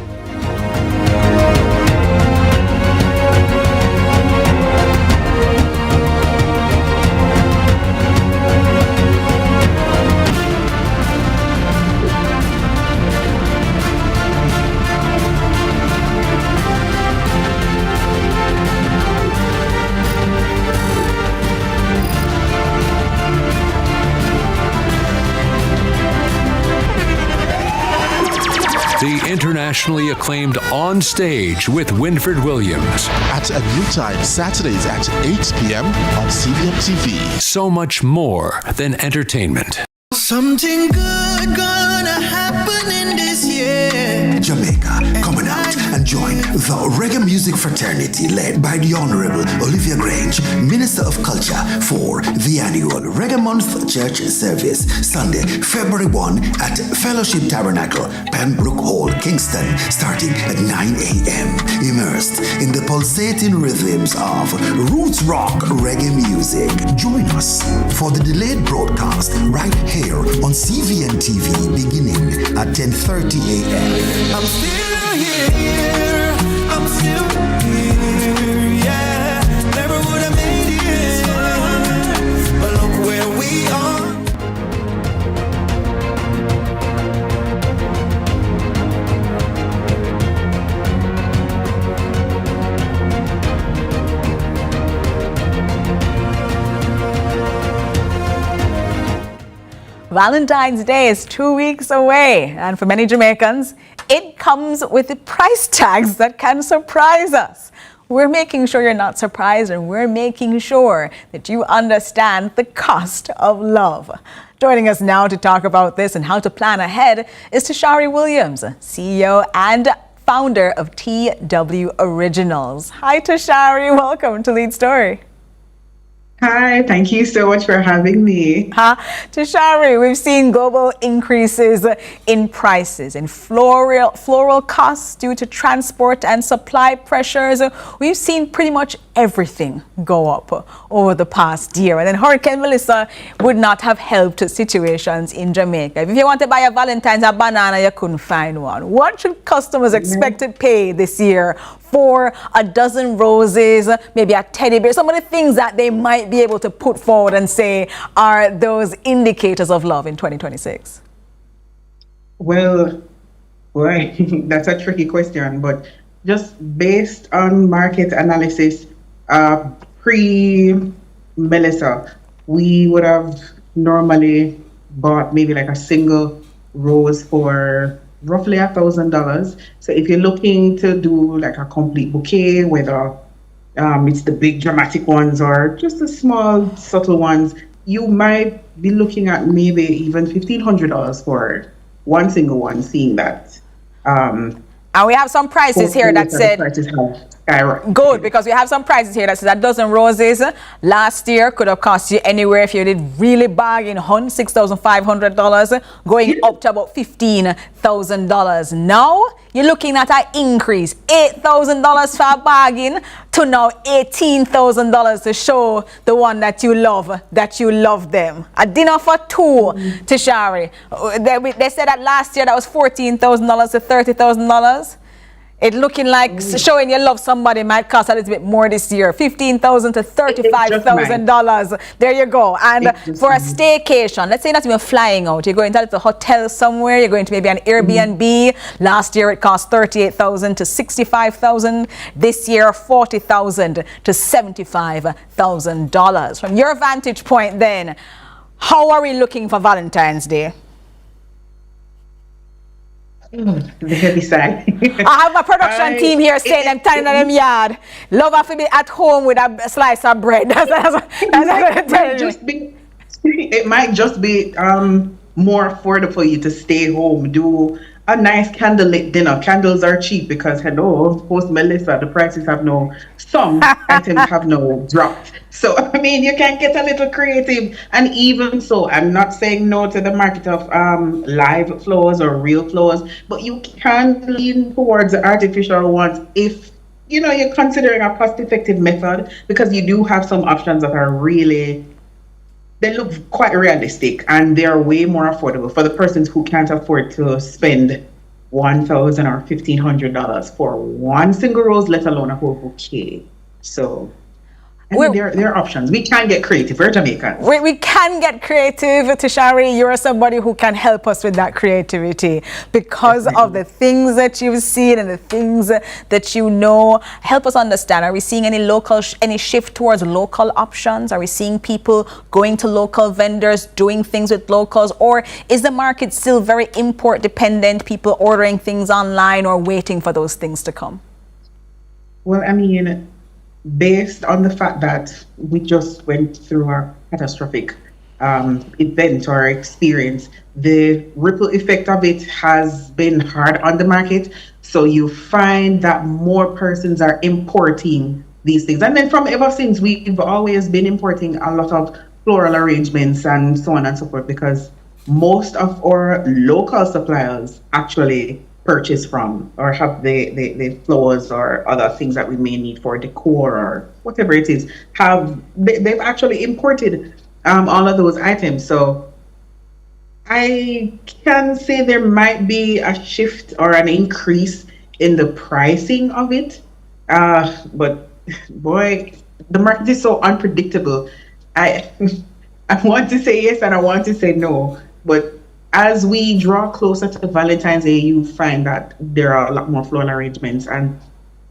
[SPEAKER 8] The internationally acclaimed On Stage with Winfred Williams.
[SPEAKER 11] At a new time, Saturdays at 8 p.m. on CVMTV.
[SPEAKER 8] So much more than entertainment.
[SPEAKER 1] Something good gonna happen in this year.
[SPEAKER 2] Jamaica, coming out and join the reggae music fraternity led by the Honorable Olivia Grange, Minister of Culture, for the annual Reggae Month Church Service, Sunday, February 1 at Fellowship Tabernacle, Pembroke Hall, Kingston, starting at 9 a.m. Immersed in the pulsating rhythms of roots rock reggae music. Join us for the delayed broadcast right here on CVMTV beginning at 10:30 a.m.
[SPEAKER 1] I'm still here. I'm still here. Yeah, never would have made it, but look where we are.
[SPEAKER 3] Valentine's Day is 2 weeks away, and for many Jamaicans, it comes with price tags that can surprise us. We're making sure you're not surprised, and we're making sure that you understand the cost of love. Joining us now to talk about this and how to plan ahead is Tashari Williams, CEO and founder of TW Originals. Hi, Tashari. Welcome to Lead Story.
[SPEAKER 12] Hi, thank you so much for having me.
[SPEAKER 3] Tashari, we've seen global increases in prices and floral costs due to transport and supply pressures. We've seen pretty much everything go up over the past year. And then Hurricane Melissa would not have helped situations in Jamaica. If you want to buy a Valentine's a banana, you couldn't find one. What should customers expect to pay this year for a dozen roses, maybe a teddy bear, some of the things that they might be able to put forward and say are those indicators of love in 2026?
[SPEAKER 12] Well, boy, that's a tricky question, but just based on market analysis, pre-Melissa, we would have normally bought maybe like a single rose for roughly $1,000. So if you're looking to do like a complete bouquet, whether it's the big dramatic ones or just the small subtle ones, you might be looking at maybe even $1,500 for one single one, seeing that.
[SPEAKER 3] And we have some prices here that said
[SPEAKER 12] skyrocketed.
[SPEAKER 3] Good, because we have some prices here that says a dozen roses last year could have cost you anywhere, if you did really bargain, $6,500, going up to about $15,000. Now you're looking at an increase, $8,000 for a bargain to now $18,000 to show the one that you love them. A dinner for two, Tishari. They said that last year that was $14,000 to $30,000. It looking like showing you love somebody might cost a little bit more this year. $15,000 to $35,000. There you go. And for a staycation, let's say not even flying out, you're going to a hotel somewhere, you're going to maybe an Airbnb. Last year it cost $38,000 to $65,000. This year $40,000 to $75,000. From your vantage point then, how are we looking for Valentine's Day?
[SPEAKER 12] The heavy side.
[SPEAKER 3] I have my production team here saying I'm standing in them yard. Love have to be at home with a slice of bread.
[SPEAKER 12] It might just be more affordable for you to stay home, do a nice candlelit dinner. Candles are cheap because, hello, post Melissa, the prices have some items have dropped. So, I mean, you can get a little creative. And even so, I'm not saying no to the market of live flowers or real flowers, but you can lean towards the artificial ones if, you're considering a cost-effective method, because you do have some options that are really, they look quite realistic and they're way more affordable for the persons who can't afford to spend $1,000 or $1,500 for one single rose, let alone a whole bouquet. So there are options. We can get creative. We're Jamaicans.
[SPEAKER 3] We can get creative. Tishari, you're somebody who can help us with that creativity because of the things that you've seen and the things that you know. Help us understand. Are we seeing any shift towards local options? Are we seeing people going to local vendors, doing things with locals? Or is the market still very import dependent, people ordering things online or waiting for those things to come?
[SPEAKER 12] Well, I mean, based on the fact that we just went through a catastrophic event or experience, the ripple effect of it has been hard on the market. So you find that more persons are importing these things. And then from ever since, we've always been importing a lot of floral arrangements and so on and so forth, because most of our local suppliers actually purchase from or have the flowers or other things that we may need for decor or whatever it is, they've actually imported all of those items. So I can say there might be a shift or an increase in the pricing of it, but boy, the market is so unpredictable. I want to say yes and I want to say no, but as we draw closer to Valentine's Day, you find that there are a lot more floral arrangements. And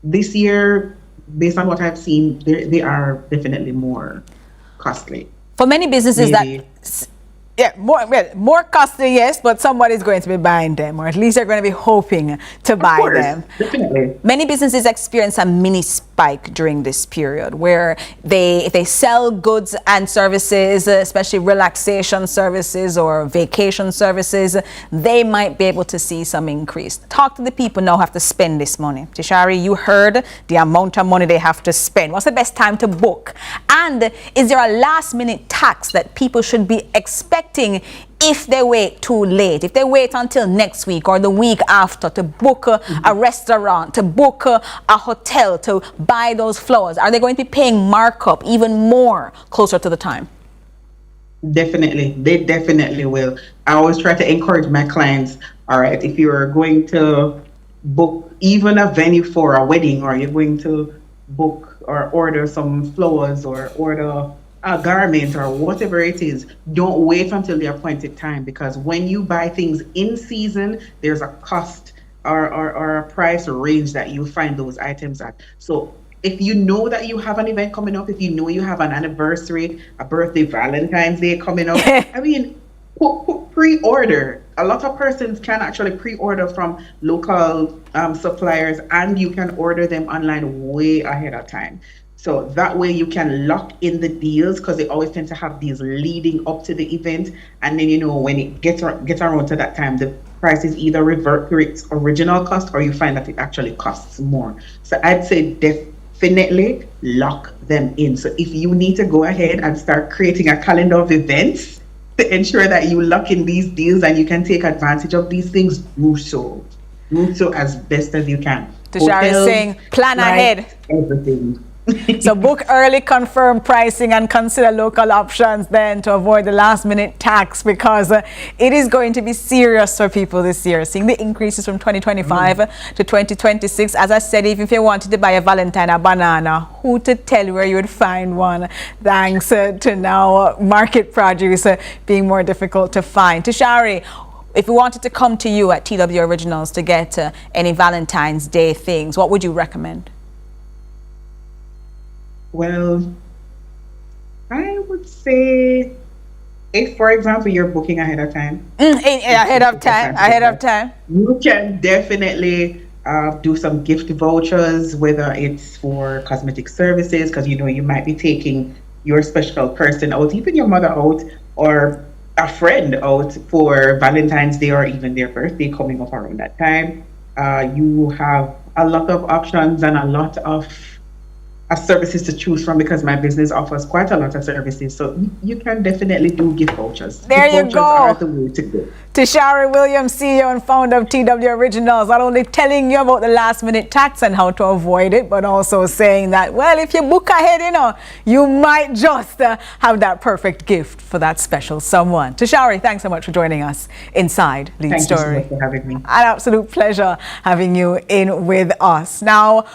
[SPEAKER 12] this year, based on what I've seen, they are definitely more costly.
[SPEAKER 3] For many businesses, more costly, yes, but somebody's going to be buying them, or at least they're going to be hoping to buy them.
[SPEAKER 12] Definitely.
[SPEAKER 3] Many businesses experience a mini spike during this period where if they sell goods and services, especially relaxation services or vacation services, they might be able to see some increase. Talk to the people now who have to spend this money. Tishari, you heard the amount of money they have to spend. What's the best time to book? And is there a last minute tax that people should be expecting if they wait too late, if they wait until next week or the week after to book a restaurant, to book a hotel, to buy those flowers? Are they going to be paying markup even more closer to the time?
[SPEAKER 12] Definitely. They definitely will. I always try to encourage my clients, all right, if you're going to book even a venue for a wedding, or you're going to book or order some flowers or order a garment or whatever it is, don't wait until the appointed time, because when you buy things in season, there's a cost or a price range that you find those items at. So if you know that you have an event coming up, if you know you have an anniversary, a birthday, Valentine's Day coming up, I mean, pre-order. A lot of persons can actually pre-order from local suppliers, and you can order them online way ahead of time. So that way you can lock in the deals, because they always tend to have deals leading up to the event. And then, when it gets around to that time, the prices either revert to its original cost, or you find that it actually costs more. So I'd say definitely lock them in. So if you need to go ahead and start creating a calendar of events to ensure that you lock in these deals and you can take advantage of these things, do so. Do so as best as you can.
[SPEAKER 3] Tashari is saying, plan ahead.
[SPEAKER 12] Everything.
[SPEAKER 3] So book early, confirm pricing, and consider local options then to avoid the last minute tax, because it is going to be serious for people this year. Seeing the increases from 2025 to 2026. As I said, even if you wanted to buy a Valentine, a banana, who to tell where you would find one, thanks to now market produce being more difficult to find. Tashari, if we wanted to come to you at TW Originals to get any Valentine's Day things, what would you recommend?
[SPEAKER 12] Well, I would say if, for example, you're booking ahead of time.
[SPEAKER 3] Ahead of time.
[SPEAKER 12] You can definitely do some gift vouchers, whether it's for cosmetic services, because you might be taking your special person out, even your mother out, or a friend out for Valentine's Day or even their birthday coming up around that time. You have a lot of options and a lot of services to choose from, because my business offers quite a lot of services. So you can definitely do gift vouchers.
[SPEAKER 3] There you go.
[SPEAKER 12] Are the way to go.
[SPEAKER 3] Tashari Williams, CEO and founder of TW Originals, not only telling you about the last minute tax and how to avoid it, but also saying that, well, if you book ahead, you might just have that perfect gift for that special someone. Tashari, thanks so much for joining us inside Lead Story.
[SPEAKER 12] Thank you so much for having me.
[SPEAKER 3] An absolute pleasure having you in with us. Now,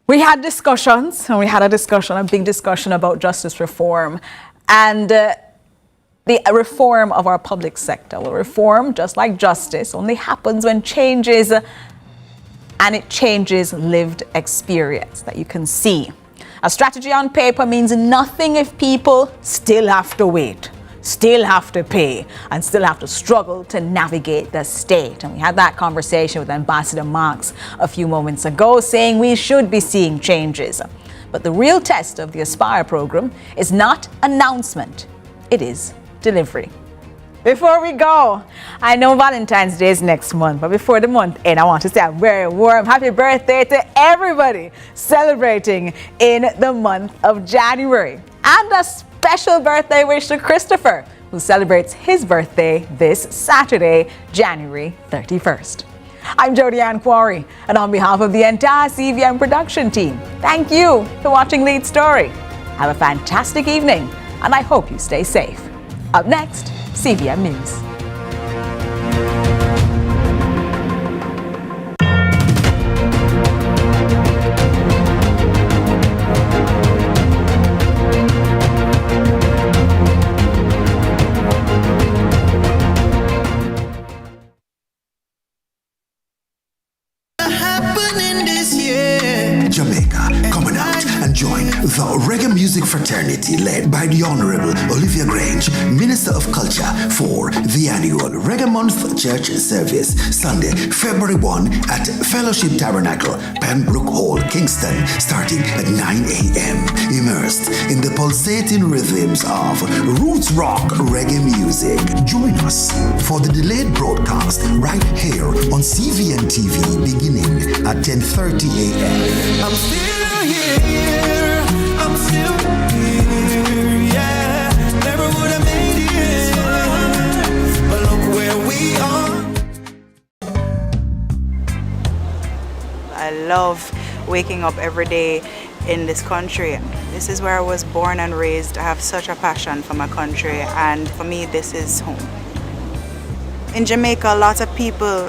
[SPEAKER 3] we had discussions, and we had a big discussion about justice reform and the reform of our public sector. Well, reform, just like justice, only happens when changes, and it changes lived experience that you can see. A strategy on paper means nothing if people still have to wait, still have to pay, and still have to struggle to navigate the state. And we had that conversation with Ambassador Marks a few moments ago, saying we should be seeing changes. But the real test of the Aspire program is not announcement, it is delivery. Before we go, I know Valentine's Day is next month, but before the month ends, I want to say a very warm happy birthday to everybody celebrating in the month of January. And a special birthday wish to Christopher, who celebrates his birthday this Saturday, January 31st. I'm Jodi-Ann Quarry, and on behalf of the entire CVM production team, thank you for watching Lead Story. Have a fantastic evening, and I hope you stay safe. Up next, CVM News.
[SPEAKER 2] Jamaica, coming out and join the reggae music fraternity led by the Honorable Olivia Grange, Minister of Culture, for the annual Reggae Month Church Service, Sunday, February 1 at Fellowship Tabernacle, Pembroke Hall, Kingston, starting at 9 a.m. Immersed in the pulsating rhythms of roots rock reggae music. Join us for the delayed broadcast right here on CVMTV beginning at 10:30 a.m.
[SPEAKER 1] I'm still here, I'm still here, yeah. Never would have made it, but look where we are.
[SPEAKER 13] I love waking up every day in this country. This is where I was born and raised. I have such a passion for my country, and for me this is home. In Jamaica, a lot of people,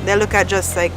[SPEAKER 13] they look at just like